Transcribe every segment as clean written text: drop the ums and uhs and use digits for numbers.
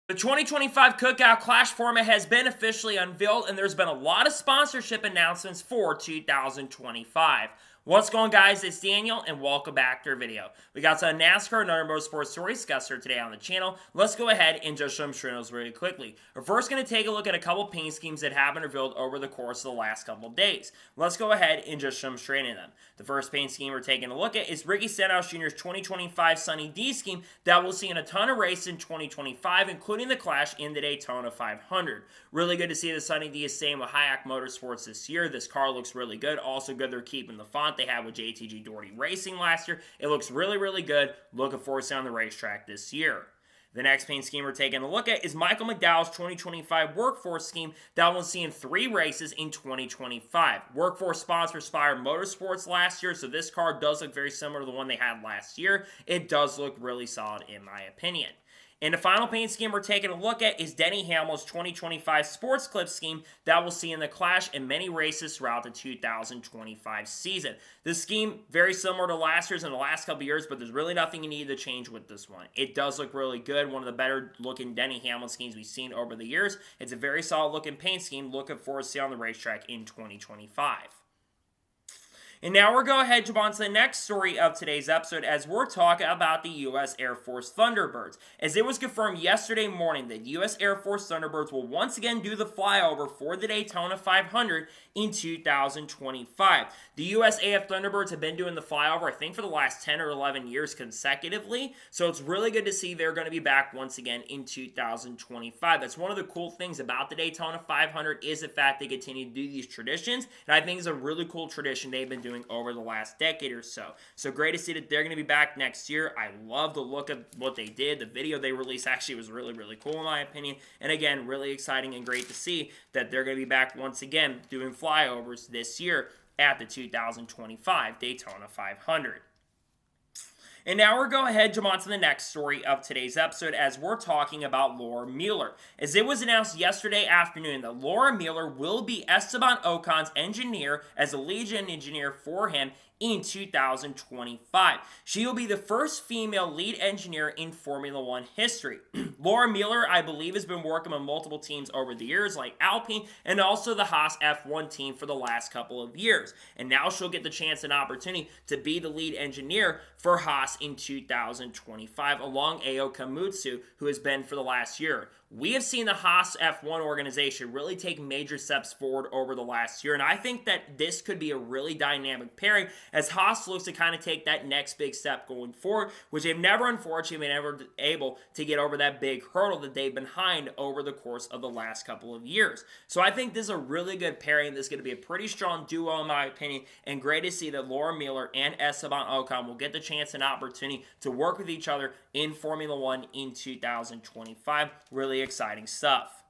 The 2025 Cookout Clash format has been officially unveiled, and there's been a lot of sponsorship announcements for 2025. What's going on, guys? It's Daniel, and welcome back to our video. We got some NASCAR and other motorsports stories discussed here today on the channel. Let's go ahead and just show them those really quickly. We're first going to take a look at a couple paint schemes that have been revealed over the course of the last couple of days. Let's go ahead and just show them straight in them. The first paint scheme we're taking a look at is Ricky Stenhouse Jr.'s 2025 Sunny D scheme that we'll see in a ton of races in 2025, including the Clash in the Daytona 500. Really good to see the Sunny D is staying with Hayek Motorsports this year. This car looks really good. Also good they're keeping the font they had with JTG Doherty Racing last year. It looks really, really good. Looking forward to seeing on the racetrack this year. The next paint scheme we're taking a look at is Michael McDowell's 2025 Workforce scheme that we'll see in 3 races in 2025. Workforce sponsor Spire Motorsports last year, so this car does look very similar to the one they had last year. It does look really solid in my opinion. And the final paint scheme we're taking a look at is Denny Hamlin's 2025 Sports Clip scheme that we'll see in the Clash and many races throughout the 2025 season. This scheme, very similar to last year's and the last couple years, but there's really nothing you need to change with this one. It does look really good. One of the better looking Denny Hamlin schemes we've seen over the years. It's a very solid looking paint scheme. Looking forward to see on the racetrack in 2025. And now we're going to head on to the next story of today's episode as we're talking about the U.S. Air Force Thunderbirds. As it was confirmed yesterday morning that U.S. Air Force Thunderbirds will once again do the flyover for the Daytona 500 in 2025. The USAF Thunderbirds have been doing the flyover, I think, for the last 10 or 11 years consecutively. So it's really good to see they're going to be back once again in 2025. That's one of the cool things about the Daytona 500 is the fact they continue to do these traditions. And I think it's a really cool tradition they've been doing over the last decade or so. So great to see that they're going to be back next year. I love the look of what they did. The video they released actually was really, really cool in my opinion. And again, really exciting and great to see that they're going to be back once again doing flyovers this year at the 2025 Daytona 500. And now we're going ahead to jump on to the next story of today's episode as we're talking about Laura Mueller. As it was announced yesterday afternoon that Laura Mueller will be Esteban Ocon's engineer as a lead engineer for him in 2025. She will be the first female lead engineer in Formula One history. Laura Mueller, I believe, has been working on multiple teams over the years, like Alpine and also the Haas F1 team for the last couple of years. And now she'll get the chance and opportunity to be the lead engineer for Haas in 2025, along Ao Kamutsu, who has been for the last year. We have seen the Haas F1 organization really take major steps forward over the last year, and I think that this could be a really dynamic pairing as Haas looks to kind of take that next big step going forward, which they've never, unfortunately, been able to get over that big hurdle that they've been behind over the course of the last couple of years. So I think this is a really good pairing. This is going to be a pretty strong duo, in my opinion, and great to see that Laura Mueller and Esteban Ocon will get the chance and opportunity to work with each other in Formula One in 2025. Really exciting stuff.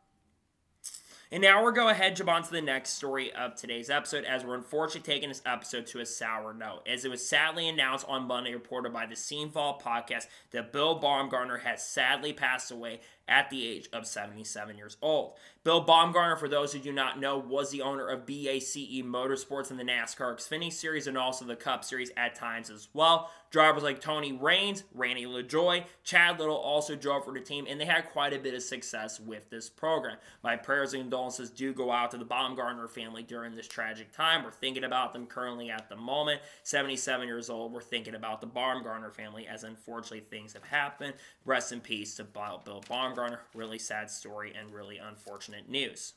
And now we're going ahead and jump on to the next story of today's episode as we're unfortunately taking this episode to a sour note. As it was sadly announced on Monday, reported by the Scenefall podcast, that Bill Bumgardner has sadly passed away at the age of 77 years old. Bill Bumgardner, for those who do not know, was the owner of BACE Motorsports in the NASCAR Xfinity Series and also the Cup Series at times as well. Drivers like Tony Raines, Randy LaJoie, Chad Little also drove for the team, and they had quite a bit of success with this program. My prayers and condolences do go out to the Bumgardner family during this tragic time. We're thinking about them currently at the moment. 77 years old, we're thinking about the Bumgardner family as unfortunately things have happened. Rest in peace to Bill Bumgardner. Really sad story and really unfortunate news.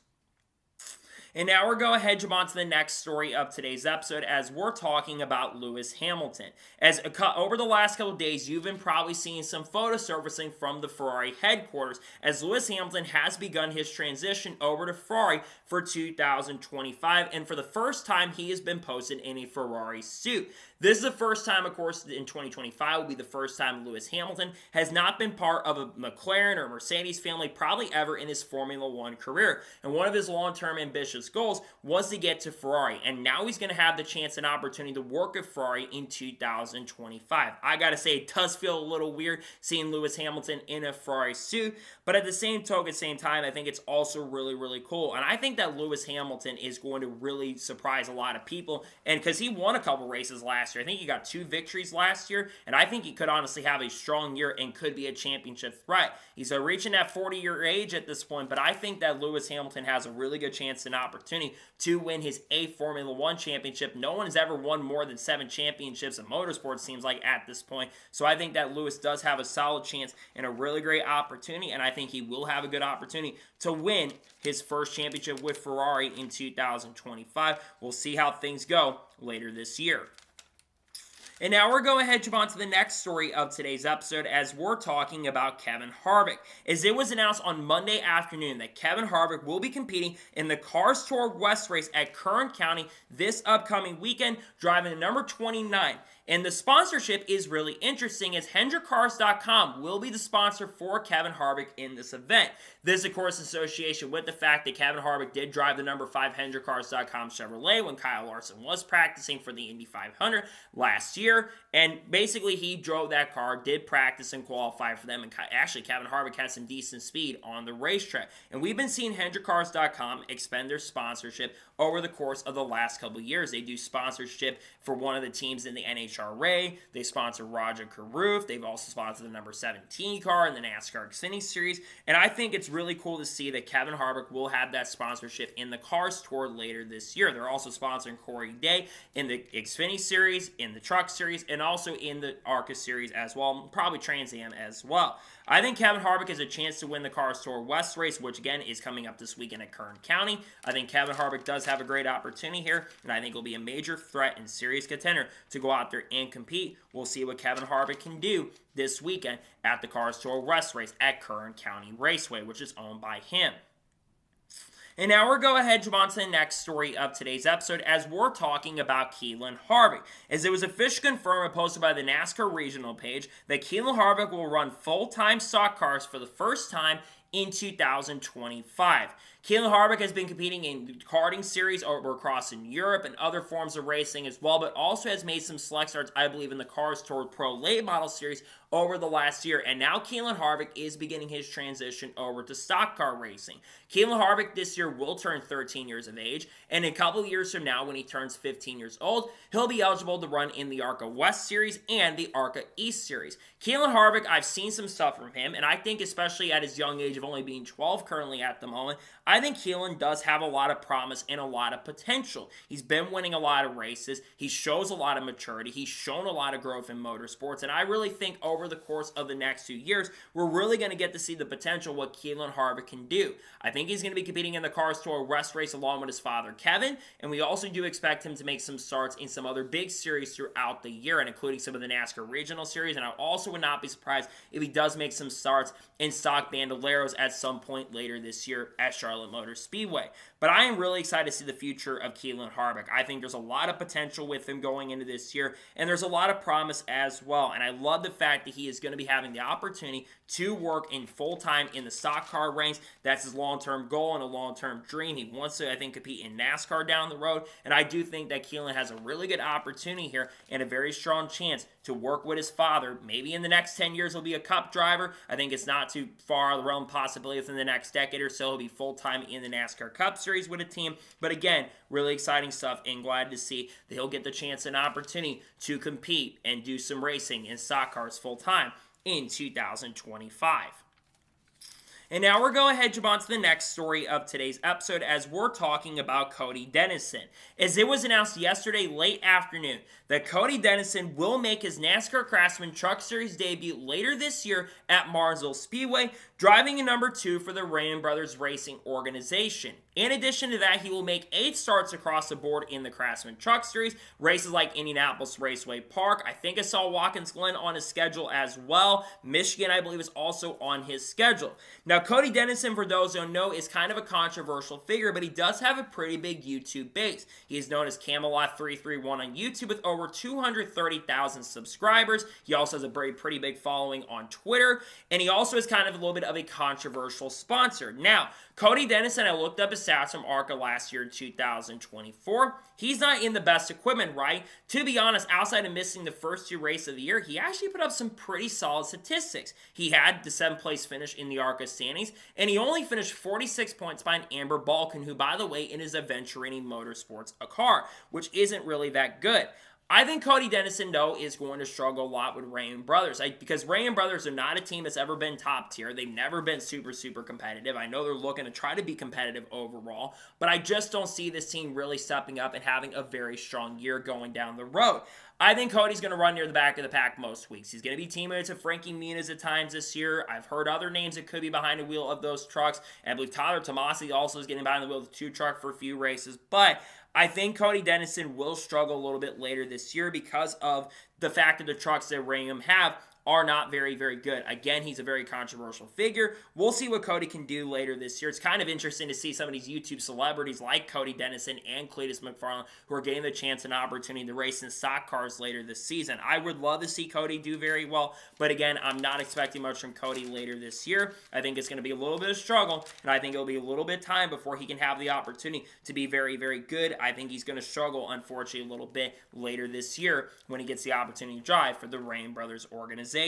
And now we're going ahead and jump on to the next story of today's episode as we're talking about Lewis Hamilton. As over the last couple of days, you've been probably seeing some photo surfacing from the Ferrari headquarters as Lewis Hamilton has begun his transition over to Ferrari for 2025, and for the first time, he has been posted in a Ferrari suit. This is the first time, of course, in 2025 will be the first time Lewis Hamilton has not been part of a McLaren or Mercedes family probably ever in his Formula One career. And one of his long-term ambitions ambitious goals was to get to Ferrari, and now he's going to have the chance and opportunity to work at Ferrari in 2025. I got to say, it does feel a little weird seeing Lewis Hamilton in a Ferrari suit, but at the same time, I think it's also really, really cool, and I think that Lewis Hamilton is going to really surprise a lot of people, and because he won a couple races last year. I think he got 2 victories last year, and I think he could honestly have a strong year and could be a championship threat. He's reaching that 40-year age at this point, but I think that Lewis Hamilton has a really good chance and opportunity to win his 8th Formula One championship. No one has ever won more than 7 championships in motorsports, seems like, at this point. So I think that Lewis does have a solid chance and a really great opportunity, and I think he will have a good opportunity to win his first championship with Ferrari in 2025. We'll see how things go later this year. And now we're going ahead to jump on to the next story of today's episode as we're talking about Kevin Harvick. As it was announced on Monday afternoon that Kevin Harvick will be competing in the Cars Tour West race at Kern County this upcoming weekend, driving the number 29. And the sponsorship is really interesting as HendrickCars.com will be the sponsor for Kevin Harvick in this event. This, of course, in association with the fact that Kevin Harvick did drive the number 5 HendrickCars.com Chevrolet when Kyle Larson was practicing for the Indy 500 last year. And basically, he drove that car, did practice and qualify for them. And actually, Kevin Harvick had some decent speed on the racetrack. And we've been seeing HendrickCars.com expend their sponsorship over the course of the last couple of years. They do sponsorship for one of the teams in the NHRA. They sponsor Roger Carruth. They've also sponsored the number 17 car in the NASCAR Xfinity Series. And I think it's really cool to see that Kevin Harvick will have that sponsorship in the Cars Tour later this year. They're also sponsoring Corey Day in the Xfinity Series, in the Truck Series, and also in the ARCA Series as well, probably Trans Am as well. I think Kevin Harvick has a chance to win the Cars Tour West race, which again is coming up this weekend at Kern County. I think Kevin Harvick does have a great opportunity here, and I think will be a major threat and serious contender to go out there and compete. We'll see what Kevin Harvick can do this weekend at the Cars Tour West race at Kern County Raceway, which is owned by him. And now we're going ahead to move on to the next story of today's episode as we're talking about Keelan Harvick. As it was officially confirmed and posted by the NASCAR regional page that Keelan Harvick will run full-time stock cars for the first time in 2025. Keelan Harvick has been competing in the karting series over across in Europe and other forms of racing as well, but also has made some select starts, I believe, in the Cars Tour Pro Late Model Series over the last year. And now Keelan Harvick is beginning his transition over to stock car racing. Keelan Harvick this year will turn 13 years of age, and in a couple of years from now, when he turns 15 years old, he'll be eligible to run in the ARCA West Series and the ARCA East Series. Keelan Harvick, I've seen some stuff from him, and I think especially at his young age of only being 12 currently at the moment, I think Keelan does have a lot of promise and a lot of potential. He's been winning a lot of races. He shows a lot of maturity. He's shown a lot of growth in motorsports. And I really think over the course of the next 2 years, we're really going to get to see the potential what Keelan Harvick can do. I think he's going to be competing in the Cars Tour West race along with his father, Kevin. And we also do expect him to make some starts in some other big series throughout the year, and including some of the NASCAR regional series. And I also would not be surprised if he does make some starts in stock Bandoleros at some point later this year at Charlotte Motor Speedway. But I am really excited to see the future of Keelan Harvick. I think there's a lot of potential with him going into this year, and there's a lot of promise as well. And I love the fact that he is going to be having the opportunity to work in full-time in the stock car ranks. That's his long-term goal and a long-term dream. He wants to, I think, compete in NASCAR down the road, and I do think that Keelan has a really good opportunity here and a very strong chance to work with his father. Maybe in the next 10 years he'll be a Cup driver. I think it's not too far the realm possibility within the next decade or so he'll be full-time in the NASCAR Cup Series with a team. But again, really exciting stuff, and glad to see that he'll get the chance and opportunity to compete and do some racing in stock cars full-time in 2025. And now we're going ahead to move on to the next story of today's episode as we're talking about Cody Dennison. As it was announced yesterday late afternoon that Cody Dennison will make his NASCAR Craftsman Truck Series debut later this year at Martinsville Speedway, driving a number 2 for the Raymond Brothers Racing organization. In addition to that, he will make 8 starts across the board in the Craftsman Truck Series, races like Indianapolis Raceway Park. I think I saw Watkins Glen on his schedule as well. Michigan, I believe, is also on his schedule. Now, Cody Dennison, for those who don't know, is kind of a controversial figure, but he does have a pretty big YouTube base. He is known as Camelot331 on YouTube with over 230,000 subscribers. He also has a pretty big following on Twitter, and he also is kind of a little bit of a controversial sponsor. Now, Cody Dennison, I looked up his stats from ARCA last year in 2024. He's not in the best equipment, right? To be honest, outside of missing the first 2 races of the year, he actually put up some pretty solid statistics. He had the 7th place finish in the ARCA standings, and he only finished 46 points behind Amber Balkan, who, by the way, in his Aventurini Motorsports a car, which isn't really that good. I think Cody Dennison, though, is going to struggle a lot with Raymond Brothers. Because Raymond Brothers are not a team that's ever been top tier. They've never been super, super competitive. I know they're looking to try to be competitive overall, but I just don't see this team really stepping up and having a very strong year going down the road. I think Cody's going to run near the back of the pack most weeks. He's going to be teammates with Frankie Muniz at times this year. I've heard other names that could be behind the wheel of those trucks. And I believe Tyler Tomasi also is getting behind the wheel of the 2 truck for a few races. But I think Cody Dennison will struggle a little bit later this year because of the fact that the trucks that Ram have are not very, very good. Again, he's a very controversial figure. We'll see what Cody can do later this year. It's kind of interesting to see some of these YouTube celebrities like Cody Dennison and Cletus McFarland who are getting the chance and opportunity to race in stock cars later this season. I would love to see Cody do very well, but again, I'm not expecting much from Cody later this year. I think it's going to be a little bit of struggle, and I think it'll be a little bit of time before he can have the opportunity to be very, very good. I think he's going to struggle, unfortunately, a little bit later this year when he gets the opportunity to drive for the Rain Brothers organization.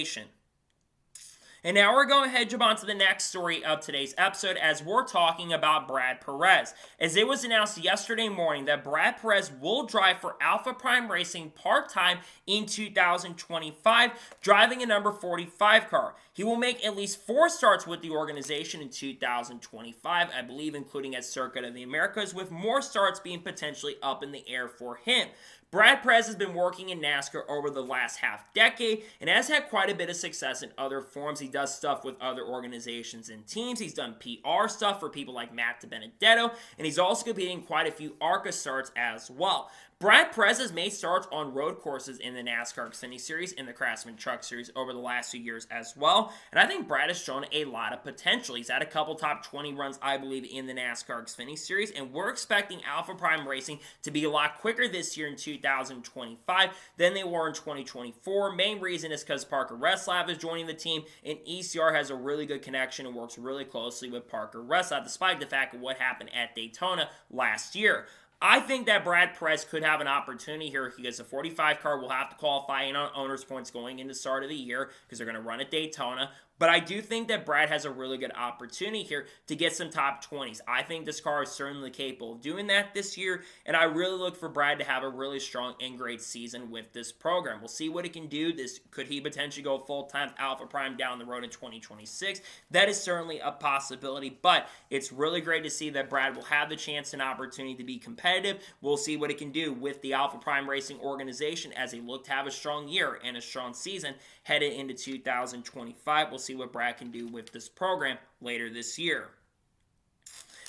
And now we're going ahead and jump on to the next story of today's episode as we're talking about Brad Perez. As it was announced yesterday morning that Brad Perez will drive for Alpha Prime Racing part-time in 2025, driving a number 45 car. He will make at least 4 starts with the organization in 2025, I believe including at Circuit of the Americas, with more starts being potentially up in the air for him. Brad Perez has been working in NASCAR over the last half decade and has had quite a bit of success in other forms. He does stuff with other organizations and teams. He's done PR stuff for people like Matt DiBenedetto, and he's also competing quite a few ARCA starts as well. Brad Perez has made starts on road courses in the NASCAR Xfinity Series and the Craftsman Truck Series over the last few years as well, and I think Brad has shown a lot of potential. He's had a couple top 20 runs, I believe, in the NASCAR Xfinity Series, and we're expecting Alpha Prime Racing to be a lot quicker this year in 2025 than they were in 2024. Main reason is because Parker Reslav is joining the team, and ECR has a really good connection and works really closely with Parker Reslav, despite the fact of what happened at Daytona last year. I think that Brad Perez could have an opportunity here because the 45 car will have to qualify in on owner's points going into the start of the year because they're going to run at Daytona. But I do think that Brad has a really good opportunity here to get some top 20s. I think this car is certainly capable of doing that this year, and I really look for Brad to have a really strong and great season with this program. We'll see what he can do. Could he potentially go full-time Alpha Prime down the road in 2026? That is certainly a possibility, but it's really great to see that Brad will have the chance and opportunity to be competitive. We'll see what he can do with the Alpha Prime Racing organization as they look to have a strong year and a strong season headed into 2025. We'll see what Brad can do with this program later this year.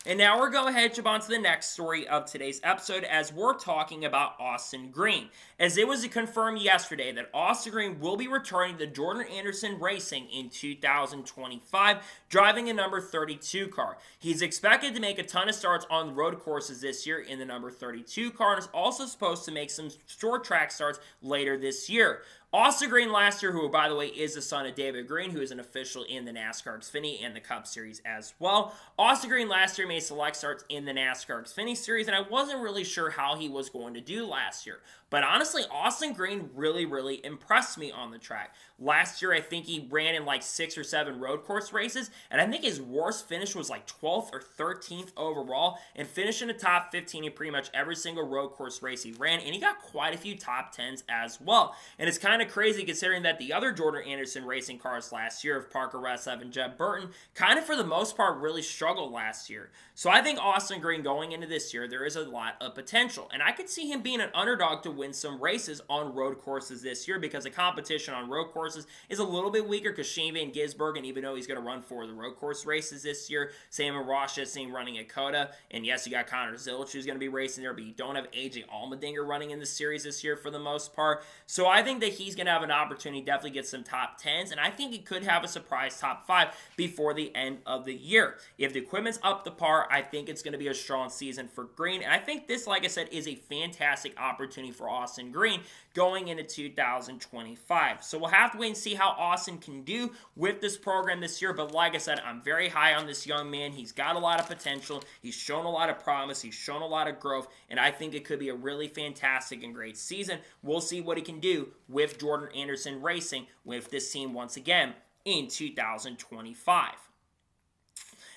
And now we're going ahead and jump on to the next story of today's episode as we're talking about Austin Green. As it was confirmed yesterday that Austin Green will be returning to Jordan Anderson Racing in 2025, driving a number 32 car. He's expected to make a ton of starts on the road courses this year in the number 32 car and is also supposed to make some short track starts later this year. Austin Green last year, who by the way is the son of David Green, who is an official in the NASCAR Xfinity and the Cup Series as well. Austin Green last year made select starts in the NASCAR Xfinity Series, and I wasn't really sure how he was going to do last year. But honestly, Austin Green really, really impressed me on the track. Last year, I think he ran in like 6 or 7 road course races, and I think his worst finish was like 12th or 13th overall, and finished in the top 15 in pretty much every single road course race he ran, and he got quite a few top 10s as well. And it's kind of crazy considering that the other Jordan Anderson Racing cars last year of Parker Reslav and Jeb Burton kind of for the most part really struggled last year. So I think Austin Green going into this year, there is a lot of potential, and I could see him being an underdog to win some races on road courses this year because the competition on road courses is a little bit weaker because Shane Van Gisbergen, even though he's going to run for the road course races this year, Sam and Ross just seen running at COTA, and yes, you got Connor Zilch who's going to be racing there, but you don't have AJ Allmendinger running in the series this year for the most part. So I think that he's going to have an opportunity to definitely get some top 10s, and I think he could have a surprise top 5 before the end of the year. If the equipment's up to par, I think it's going to be a strong season for Green, and I think this, like I said, is a fantastic opportunity for Austin Green going into 2025. So we'll have to wait and see how Austin can do with this program this year. But like I said, I'm very high on this young man. He's got a lot of potential. He's shown a lot of promise. He's shown a lot of growth. And I think it could be a really fantastic and great season. We'll see what he can do with Jordan Anderson Racing with this team once again in 2025.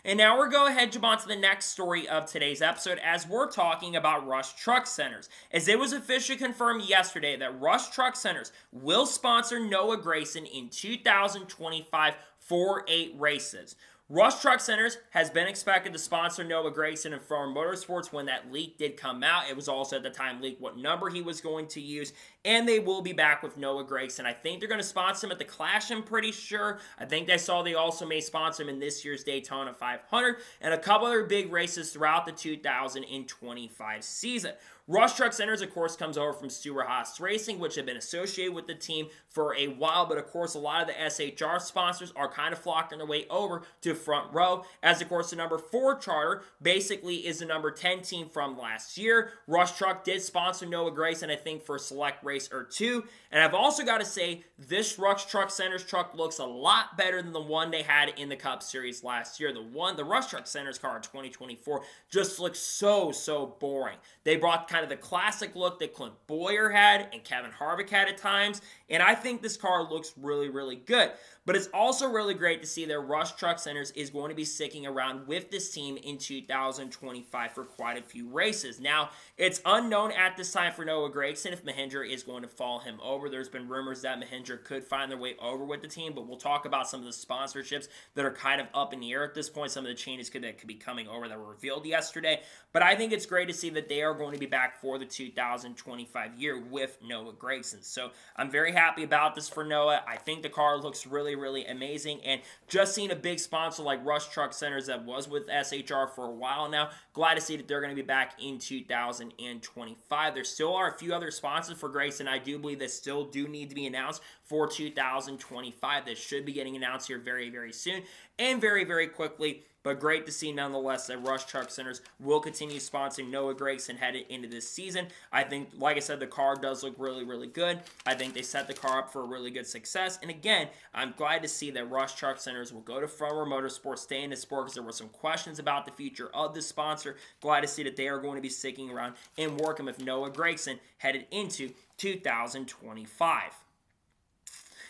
And now we're going to jump on to the next story of today's episode as we're talking about Rush Truck Centers. As it was officially confirmed yesterday that Rush Truck Centers will sponsor Noah Gragson in 2025 for 8 races. Rush Truck Centers has been expected to sponsor Noah Gragson in Farm Motorsports when that leak did come out. It was also at the time leaked what number he was going to use, and they will be back with Noah Gragson. I think they're going to sponsor him at the Clash, I'm pretty sure. I think I saw they also may sponsor him in this year's Daytona 500 and a couple other big races throughout the 2025 season. Rush Truck Centers, of course, comes over from Stewart-Haas Racing, which have been associated with the team for a while, but of course, a lot of the SHR sponsors are kind of flocking their way over to Front Row, as of course, the number 4 charter basically is the number 10 team from last year. Rush Truck did sponsor Noah Gragson, I think, for a select race or 2, and I've also got to say, this Rush Truck Centers truck looks a lot better than the one they had in the Cup Series last year. The Rush Truck Centers car in 2024 just looks so boring. They brought kind of the classic look that Clint Bowyer had and Kevin Harvick had at times, and I think this car looks really good. But it's also really great to see that Rush Truck Centers is going to be sticking around with this team in 2025 for quite a few races. Now, it's unknown at this time for Noah Gragson if Mahindra is going to follow him over. There's been rumors that Mahindra could find their way over with the team, but we'll talk about some of the sponsorships that are kind of up in the air at this point. Some of the changes that could be coming over that were revealed yesterday. But I think it's great to see that they are going to be back for the 2025 year with Noah Gragson. So I'm very happy about this for Noah. I think the car looks really amazing, and just seeing a big sponsor like Rush Truck Centers that was with SHR for a while now, glad to see that they're going to be back in 2025. There still are a few other sponsors for Gragson I do believe that still do need to be announced for 2025 that should be getting announced here very soon and very quickly. But great to see nonetheless that Rush Truck Centers will continue sponsoring Noah Gragson headed into this season. I think, like I said, the car does look really good. I think they set the car up for a really good success. And again, I'm glad to see that Rush Truck Centers will go to Front Row Motorsports, stay in the sport, because there were some questions about the future of this sponsor. Glad to see that they are going to be sticking around and working with Noah Gragson headed into 2025.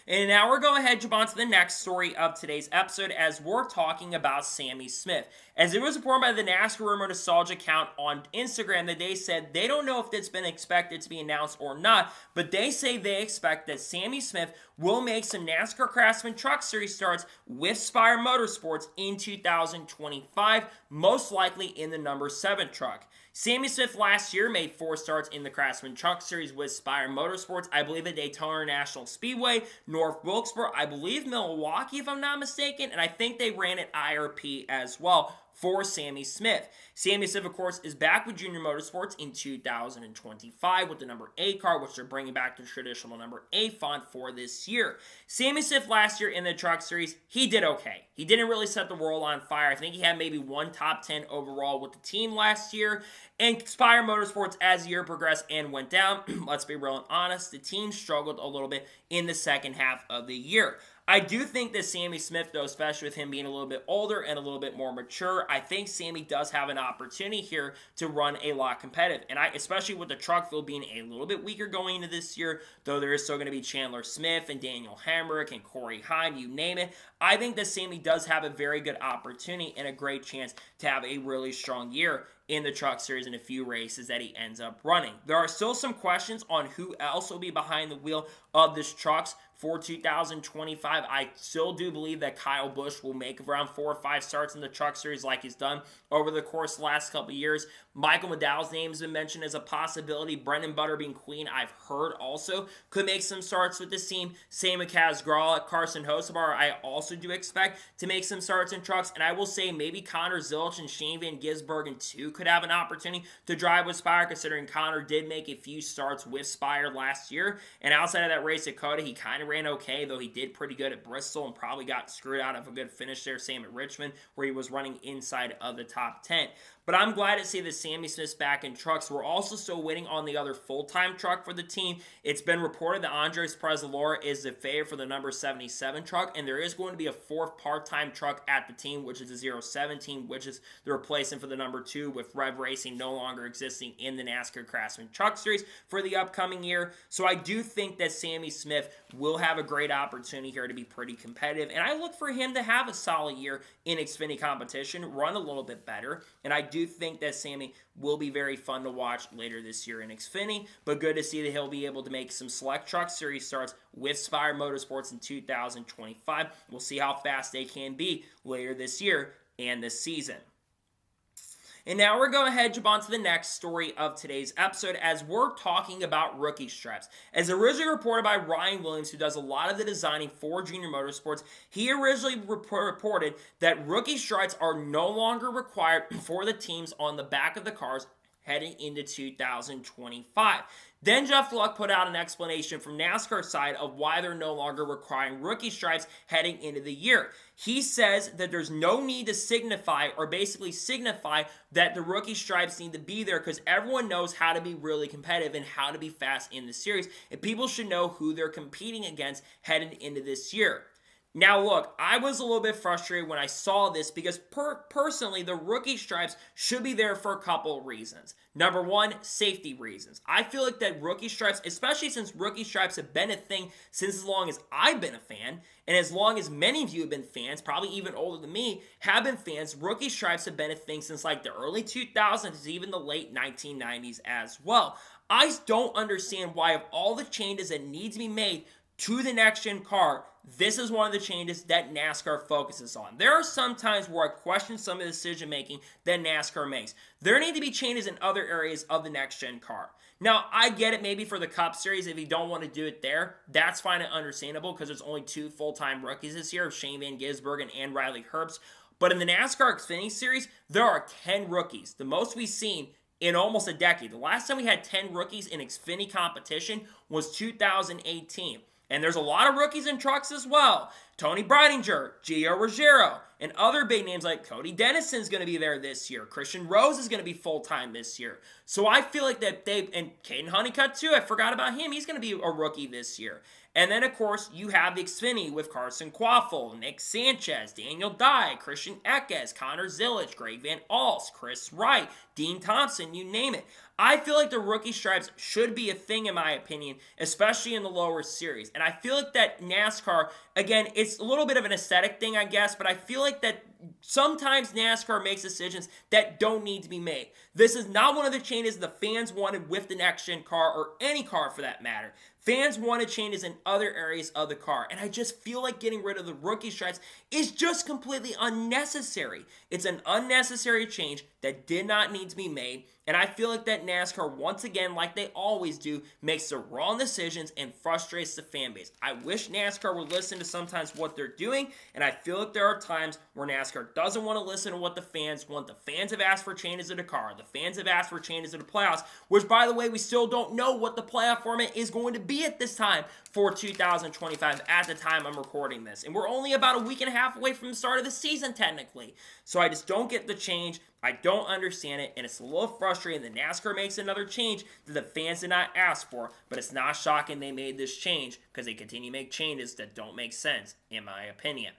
And now we're going ahead and jump on to the next story of today's episode as we're talking about Samy Smith. As it was reported by the NASCAR Rumor Nostalgia account on Instagram that they said they don't know if it's been expected to be announced or not, but they say they expect that Samy Smith will make some NASCAR Craftsman Truck Series starts with Spire Motorsports in 2025, most likely in the number 7 truck. Samy Smith last year made 4 starts in the Craftsman Truck Series with Spire Motorsports, I believe at Daytona International Speedway, North Wilkesboro, I believe Milwaukee if I'm not mistaken, and I think they ran at IRP as well for Samy Smith. Samy Smith, of course, is back with Junior Motorsports in 2025 with the number 8 car, which they're bringing back the traditional number 8 font for this year. Samy Smith last year in the Truck Series, he did okay. He didn't really set the world on fire. I think he had maybe 1 top 10 overall with the team last year. And Spire Motorsports, as the year progressed and went down, let's be real and honest, the team struggled a little bit in the second half of the year. I do think that Samy Smith, though, especially with him being a little bit older and a little bit more mature, I think Samy does have an opportunity here to run a lot competitive. And especially with the truck field being a little bit weaker going into this year, though there is still going to be Chandler Smith and Daniel Hemrick and Corey Heim, you name it. I think that Samy does have a very good opportunity and a great chance to have a really strong year in the Truck Series in a few races that he ends up running. There are still some questions on who else will be behind the wheel of this trucks for 2025. I still do believe that Kyle Busch will make around 4 or 5 starts in the Truck Series like he's done over the course of the last couple of years. Michael McDowell's name has been mentioned as a possibility. Brendan Butterbean Queen, I've heard also, could make some starts with this team. Same with Kaz Grala. Carson Hocevar, I also do expect to make some starts in trucks. And I will say maybe Connor Zilch and Shane Van Gisbergen too could have an opportunity to drive with Spire, considering Connor did make a few starts with Spire last year. And outside of that race at Coda, he kind of of ran okay, though he did pretty good at Bristol and probably got screwed out of a good finish there. Same at Richmond, where he was running inside of the top 10. But I'm glad to see that Samy Smith's back in trucks. We're also still waiting on the other full-time truck for the team. It's been reported that Andres Perez is the favorite for the number 77 truck, and there is going to be a fourth part-time truck at the team, which is the 017, which is the replacement for the number 2, with Rev Racing no longer existing in the NASCAR Craftsman Truck Series for the upcoming year. So I do think that Samy Smith will have a great opportunity here to be pretty competitive, and I look for him to have a solid year in Xfinity competition, run a little bit better, and I do think that Samy will be very fun to watch later this year in Xfinity, but good to see that he'll be able to make some select truck series starts with Spire Motorsports in 2025. We'll see how fast they can be later this year and this season. And now we're going to head jump on to the next story of today's episode as we're talking about rookie stripes. As originally reported by Ryan Williams, who does a lot of the designing for Junior Motorsports, he originally reported that rookie stripes are no longer required for the teams on the back of the cars heading into 2025. Then Jeff Gluck put out an explanation from NASCAR's side of why they're no longer requiring rookie stripes heading into the year. He says that there's no need to signify that the rookie stripes need to be there because everyone knows how to be really competitive and how to be fast in the series, and people should know who they're competing against headed into this year. Now look, I was a little bit frustrated when I saw this because personally, the rookie stripes should be there for a couple of reasons. Number one, safety reasons. I feel like that rookie stripes, especially since rookie stripes have been a thing since as long as I've been a fan, and as long as many of you have been fans, probably even older than me, have been fans, rookie stripes have been a thing since like the early 2000s, even the late 1990s as well. I don't understand why of all the changes that need to be made to the next-gen car, this is one of the changes that NASCAR focuses on. There are some times where I question some of the decision-making that NASCAR makes. There need to be changes in other areas of the next-gen car. Now, I get it maybe for the Cup Series, if you don't want to do it there, that's fine and understandable because there's only 2 full-time rookies this year, Shane Van Gisbergen and Riley Herbst. But in the NASCAR Xfinity Series, there are 10 rookies, the most we've seen in almost a decade. The last time we had 10 rookies in Xfinity competition was 2018. And there's a lot of rookies in trucks as well. Tony Breidinger, Gio Ruggiero, and other big names like Cody Dennison is going to be there this year. Christian Rose is going to be full-time this year. So I feel like that and Caden Honeycutt too, I forgot about him. He's going to be a rookie this year. And then, of course, you have the Xfinity with Carson Quaffle, Nick Sanchez, Daniel Dye, Christian Eckes, Connor Zillage, Greg Van Alst, Chris Wright, Dean Thompson, you name it. I feel like the rookie stripes should be a thing in my opinion, especially in the lower series. And I feel like that NASCAR, again, it's a little bit of an aesthetic thing, I guess, but I feel like that sometimes NASCAR makes decisions that don't need to be made. This is not one of the changes the fans wanted with the next-gen car, or any car for that matter. Fans wanted changes in other areas of the car, and I just feel like getting rid of the rookie stripes is just completely unnecessary. It's an unnecessary change that did not need to be made, and I feel like that NASCAR, once again, like they always do, makes the wrong decisions and frustrates the fan base. I wish NASCAR would listen to sometimes what they're doing, and I feel like there are times where NASCAR doesn't want to listen to what the fans want. The fans have asked for changes in the car. The fans have asked for changes in the playoffs, which, by the way, we still don't know what the playoff format is going to be at this time for 2025 at the time I'm recording this. And we're only about a week and a half away from the start of the season, technically. So I just don't get the change. I don't understand it, and it's a little frustrating that NASCAR makes another change that the fans did not ask for, but it's not shocking they made this change because they continue to make changes that don't make sense, in my opinion.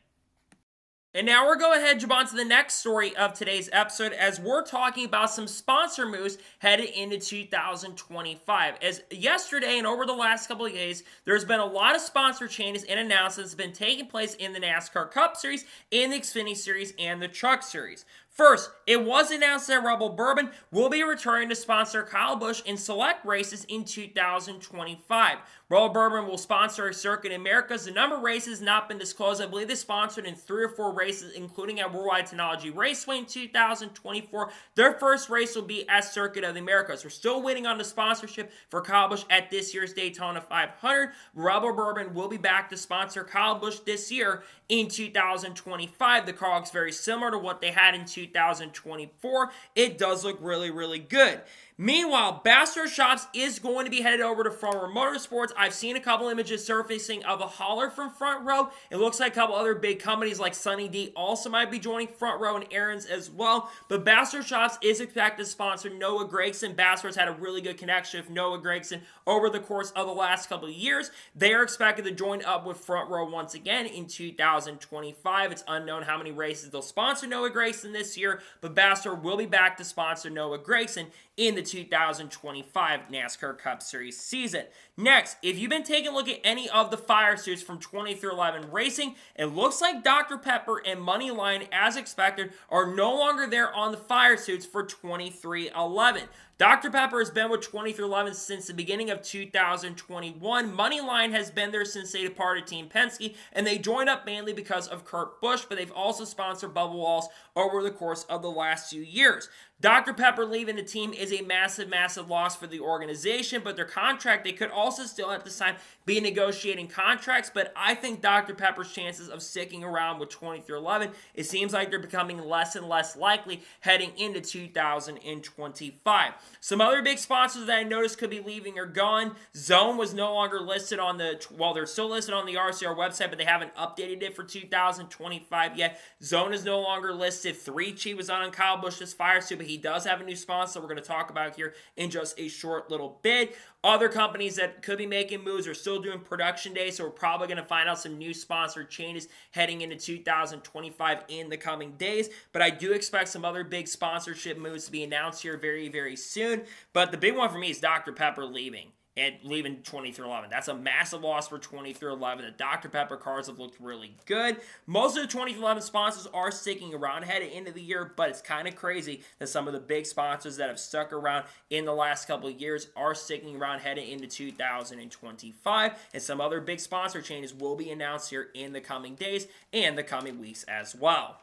And now we're going ahead and jump on to the next story of today's episode as we're talking about some sponsor moves headed into 2025. As yesterday and over the last couple of days, there's been a lot of sponsor changes and announcements that have been taking place in the NASCAR Cup Series, in the Xfinity Series, and the Truck Series. First, it was announced that Rebel Bourbon will be returning to sponsor Kyle Busch in select races in 2025. Rebel Bourbon will sponsor a circuit in Americas. The number of races has not been disclosed. I believe they sponsored in 3 or 4 races, including at Worldwide Technology Raceway in 2024. Their first race will be at Circuit of the Americas. We're still waiting on the sponsorship for Kyle Busch at this year's Daytona 500. Rebel Bourbon will be back to sponsor Kyle Busch this year in 2025. The car looks very similar to what they had in 2024. It does look really, really good. Meanwhile, Bastard Shops is going to be headed over to Front Row Motorsports. I've seen a couple images surfacing of a hauler from Front Row. It looks like a couple other big companies like Sunny D also might be joining Front Row and Aaron's as well. But Bastard Shops is expected to sponsor Noah Gragson. Bastard's had a really good connection with Noah Gragson over the course of the last couple of years. They are expected to join up with Front Row once again in 2025. It's unknown how many races they'll sponsor Noah Gragson this year, but Bastard will be back to sponsor Noah Gragson in the 2025 NASCAR Cup Series season. Next, if you've been taking a look at any of the fire suits from 23XI Racing, it looks like Dr. Pepper and Moneyline, as expected, are no longer there on the fire suits for 23XI. Dr. Pepper has been with 23XI since the beginning of 2021. Moneyline has been there since they departed Team Penske, and they joined up mainly because of Kurt Busch, but they've also sponsored Bubba Walls over the course of the last few years. Dr. Pepper leaving the team is a massive, massive loss for the organization, but their contract, they could also still at this time be negotiating contracts, but I think Dr. Pepper's chances of sticking around with 23XI, it seems like they're becoming less and less likely heading into 2025. Some other big sponsors that I noticed could be leaving or gone. Zone was no longer listed on the, well, they're still listed on the RCR website, but they haven't updated it for 2025 yet. Zone is no longer listed. 3Chi was on Kyle Busch's fire suit, but he does have a new sponsor we're going to talk about here in just a short little bit. Other companies that could be making moves are still doing production days, so we're probably going to find out some new sponsor changes heading into 2025 in the coming days. But I do expect some other big sponsorship moves to be announced here very, very soon. But the big one for me is Dr. Pepper leaving. And leaving 23XI. That's a massive loss for 23XI. The Dr. Pepper cars have looked really good. Most of the 23XI sponsors are sticking around heading into the year, but it's kind of crazy that some of the big sponsors that have stuck around in the last couple of years are sticking around heading into 2025. And some other big sponsor changes will be announced here in the coming days and the coming weeks as well.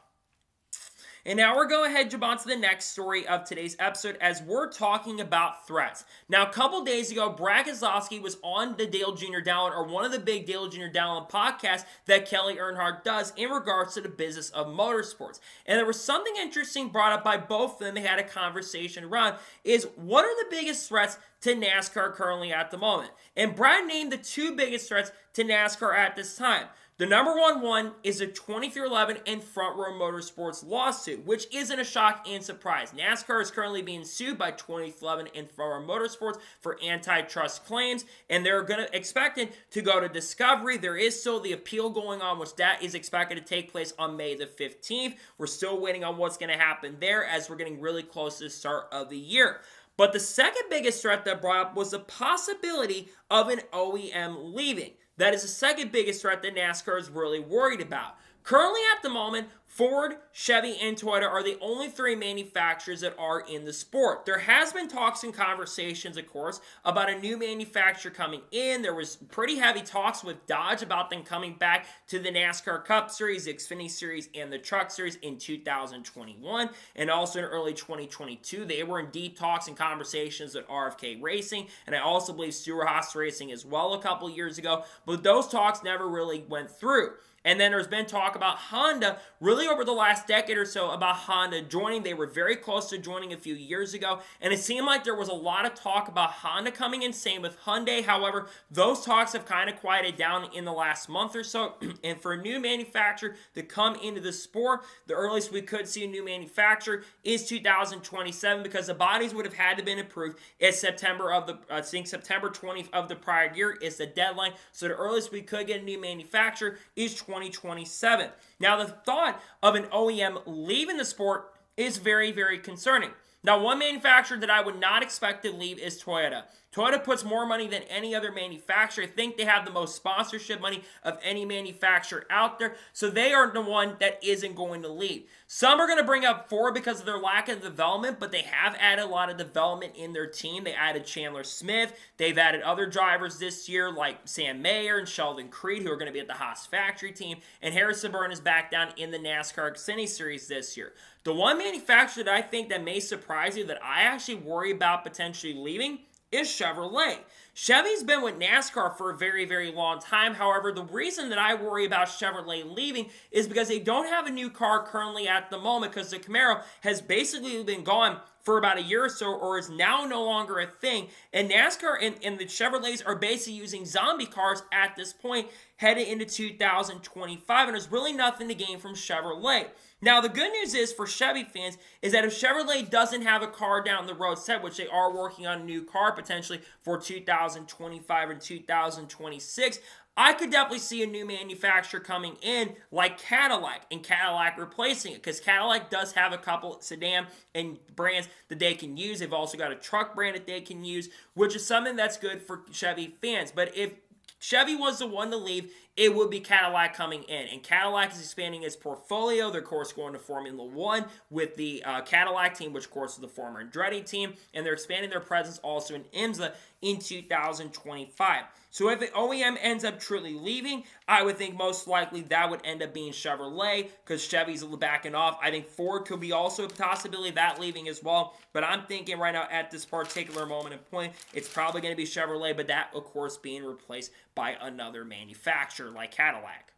And now we're going to head jump on to the next story of today's episode as we're talking about threats. Now, a couple days ago, Brad Keselowski was on the Dale Jr. Dallin, or one of the big Dale Jr. Dallin podcasts that Kelly Earnhardt does in regards to the business of motorsports. And there was something interesting brought up by both of them. They had a conversation around is what are the biggest threats to NASCAR currently at the moment? And Brad named the two biggest threats to NASCAR at this time. The number one is the 23XI and Front Row Motorsports lawsuit, which isn't a shock and surprise. NASCAR is currently being sued by 23XI and Front Row Motorsports for antitrust claims, and they're going to expect it to go to discovery. There is still the appeal going on, which that is expected to take place on May the 15th. We're still waiting on what's going to happen there as we're getting really close to the start of the year. But the second biggest threat that brought up was the possibility of an OEM leaving. That is the second biggest threat that NASCAR is really worried about. Currently at the moment, Ford, Chevy, and Toyota are the only three manufacturers that are in the sport. There has been talks and conversations, of course, about a new manufacturer coming in. There was pretty heavy talks with Dodge about them coming back to the NASCAR Cup Series, the Xfinity Series, and the Truck Series in 2021, and also in early 2022. They were in deep talks and conversations with RFK Racing, and I also believe Stewart-Haas Racing as well a couple years ago, but those talks never really went through. And then there's been talk about Honda, really over the last decade or so, about Honda joining. They were very close to joining a few years ago, and it seemed like there was a lot of talk about Honda coming in, same with Hyundai. However, those talks have kind of quieted down in the last month or so, and for a new manufacturer to come into the sport, the earliest we could see a new manufacturer is 2027, because the bodies would have had to have been approved at September 20th of the prior year is the deadline, so the earliest we could get a new manufacturer is 2027. Now, the thought of an OEM leaving the sport is very, very concerning. Now, one manufacturer that I would not expect to leave is Toyota. Toyota puts more money than any other manufacturer. I think they have the most sponsorship money of any manufacturer out there, so they are the one that isn't going to leave. Some are going to bring up Ford because of their lack of development, but they have added a lot of development in their team. They added Chandler Smith. They've added other drivers this year like Sam Mayer and Sheldon Creed, who are going to be at the Haas factory team, and Harrison Burton is back down in the NASCAR Xfinity Series this year. The one manufacturer that I think that may surprise you that I actually worry about potentially leaving is Chevrolet. Chevy's been with NASCAR for a very, very long time. However, the reason that I worry about Chevrolet leaving is because they don't have a new car currently at the moment, because the Camaro has basically been gone for about a year or so, or is now no longer a thing. And NASCAR and the Chevrolets are basically using zombie cars at this point, headed into 2025, and there's really nothing to gain from Chevrolet. Now, the good news is for Chevy fans is that if Chevrolet doesn't have a car down the road set, which they are working on a new car potentially for 2025 and 2026, I could definitely see a new manufacturer coming in like Cadillac, and Cadillac replacing it, because Cadillac does have a couple sedan and brands that they can use. They've also got a truck brand that they can use, which is something that's good for Chevy fans. But if Chevy was the one to leave, it would be Cadillac coming in. And Cadillac is expanding its portfolio. They're, of course, going to Formula One with the Cadillac team, which, of course, is the former Andretti team. And they're expanding their presence also in IMSA in 2025. So if the OEM ends up truly leaving, I would think most likely that would end up being Chevrolet, because Chevy's backing off. I think Ford could be also a possibility of that leaving as well. But I'm thinking right now at this particular moment and point, it's probably going to be Chevrolet, but that, of course, being replaced by another manufacturer like Cadillac.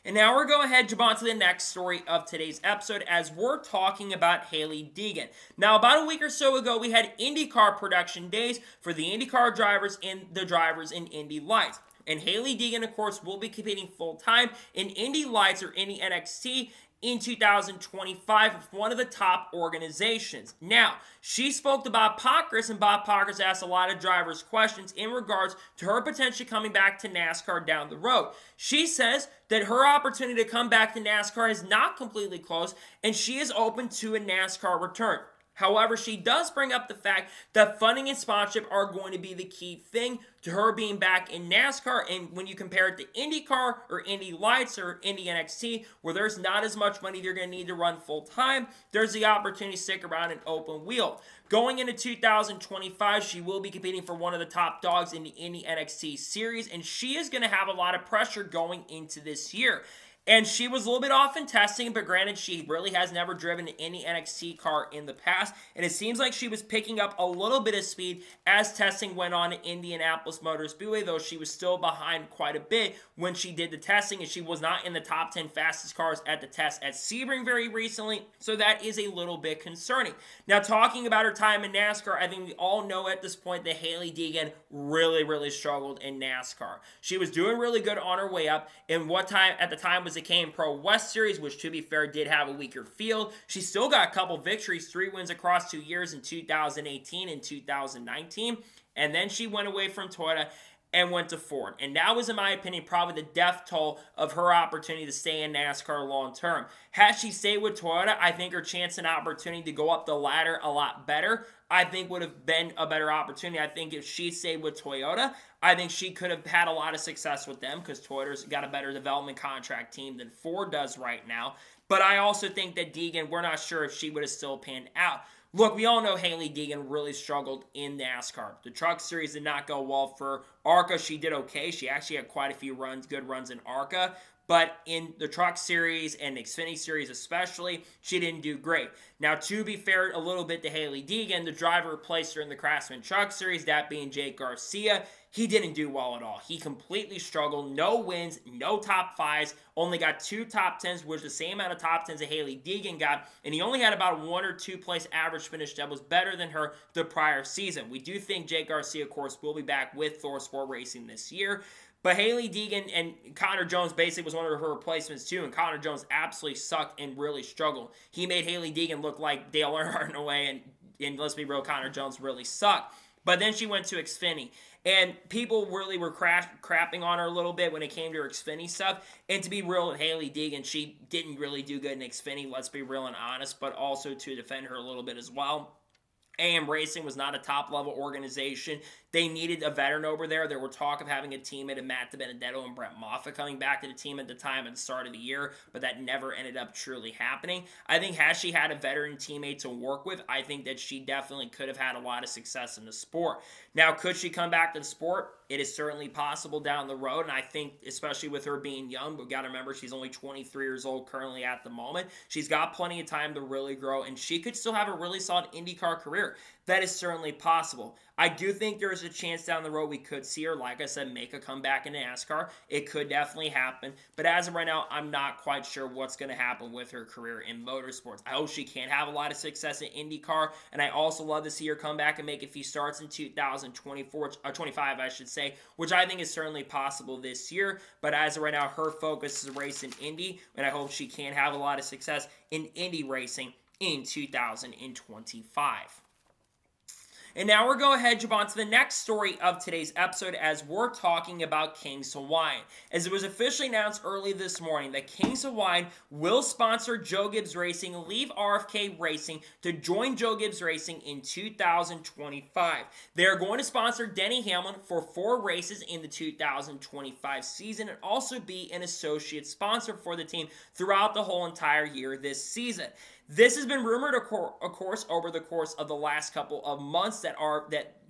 And now we're going to head on to the next story of today's episode, as we're talking about Hailie Deegan. Now, about a week or so ago, we had IndyCar production days for the IndyCar drivers and the drivers in Indy Lights. And Hailie Deegan, of course, will be competing full-time in Indy Lights or Indy NXT in 2025 with one of the top organizations. Now, she spoke to Bob Pockrass, and Bob Pockrass asked a lot of drivers questions in regards to her potentially coming back to NASCAR down the road. She says that her opportunity to come back to NASCAR is not completely closed, and she is open to a NASCAR return. However, she does bring up the fact that funding and sponsorship are going to be the key thing to her being back in NASCAR. And when you compare it to IndyCar or Indy Lights or Indy NXT, where there's not as much money they're going to need to run full time, there's the opportunity to stick around and open wheel. Going into 2025, she will be competing for one of the top dogs in the Indy NXT series, and she is going to have a lot of pressure going into this year. And she was a little bit off in testing, but granted, she really has never driven any NXT car in the past. And it seems like she was picking up a little bit of speed as testing went on at Indianapolis Motor Speedway, though she was still behind quite a bit when she did the testing, and she was not in the top 10 fastest cars at the test at Sebring very recently. So that is a little bit concerning. Now, talking about her time in NASCAR, I think we all know at this point that Hailie Deegan really struggled in NASCAR. She was doing really good on her way up, and what time at the time was the Cayman Pro West Series, which, to be fair, did have a weaker field. She still got a couple victories, 3 wins across 2 years in 2018 and 2019, and then she went away from Toyota and went to Ford. And that was, in my opinion, probably the death toll of her opportunity to stay in NASCAR long term. Had she stayed with Toyota, I think her chance and opportunity to go up the ladder a lot better, I think would have been a better opportunity. I think if she stayed with Toyota, I think she could have had a lot of success with them, because Toyota's got a better development contract team than Ford does right now. But I also think that Deegan, we're not sure if she would have still panned out. Look, we all know Hailie Deegan really struggled in NASCAR. The Truck Series did not go well for her. ARCA, she did okay. She actually had quite a few good runs in ARCA. But in the Truck Series and Xfinity Series especially, she didn't do great. Now, to be fair a little bit to Hailie Deegan, the driver replaced her in the Craftsman Truck Series, that being Jake Garcia. He didn't do well at all. He completely struggled. No wins, no top 5s, only got 2 top 10s, which is the same amount of top 10s that Hailie Deegan got, and he only had about a 1 or 2 place average finish that was better than her the prior season. We do think Jake Garcia, of course, will be back with Thor Sport Racing this year. But Hailie Deegan and Connor Jones basically was one of her replacements too, and Connor Jones absolutely sucked and really struggled. He made Hailie Deegan look like Dale Earnhardt in a way, and let's be real, Connor Jones really sucked. But then she went to Xfinity, and people really were crapping on her a little bit when it came to her Xfinity stuff. And to be real with Hailie Deegan, she didn't really do good in Xfinity, let's be real and honest, but also to defend her a little bit as well. AM Racing was not a top-level organization. They needed a veteran over there. There were talk of having a teammate of Matt DiBenedetto and Brett Moffitt coming back to the team at the time at the start of the year, but that never ended up truly happening. I think had she had a veteran teammate to work with, I think that she definitely could have had a lot of success in the sport. Now, could she come back to the sport? it is certainly possible down the road, and I think, especially with her being young, but we got to remember she's only 23 years old currently at the moment. She's got plenty of time to really grow, and she could still have a really solid IndyCar career. That is certainly possible. I do think there is a chance down the road we could see her, like I said, make a comeback in NASCAR. It could definitely happen, but as of right now, I'm not quite sure what's going to happen with her career in motorsports. I hope she can have a lot of success in IndyCar, and I also love to see her come back and make a few starts in 2024, or 25, I should say, which I think is certainly possible this year, but as of right now, her focus is racing Indy, and I hope she can have a lot of success in Indy racing in 2025. And now we're going to head jump on to the next story of today's episode as we're talking about Kings Hawaiian. As it was officially announced early this morning that Kings Hawaiian will sponsor Joe Gibbs Racing, leave RFK Racing to join Joe Gibbs Racing in 2025. They are going to sponsor Denny Hamlin for 4 races in the 2025 season and also be an associate sponsor for the team throughout the whole entire year this season. This has been rumored, of course, over the course of the last couple of months that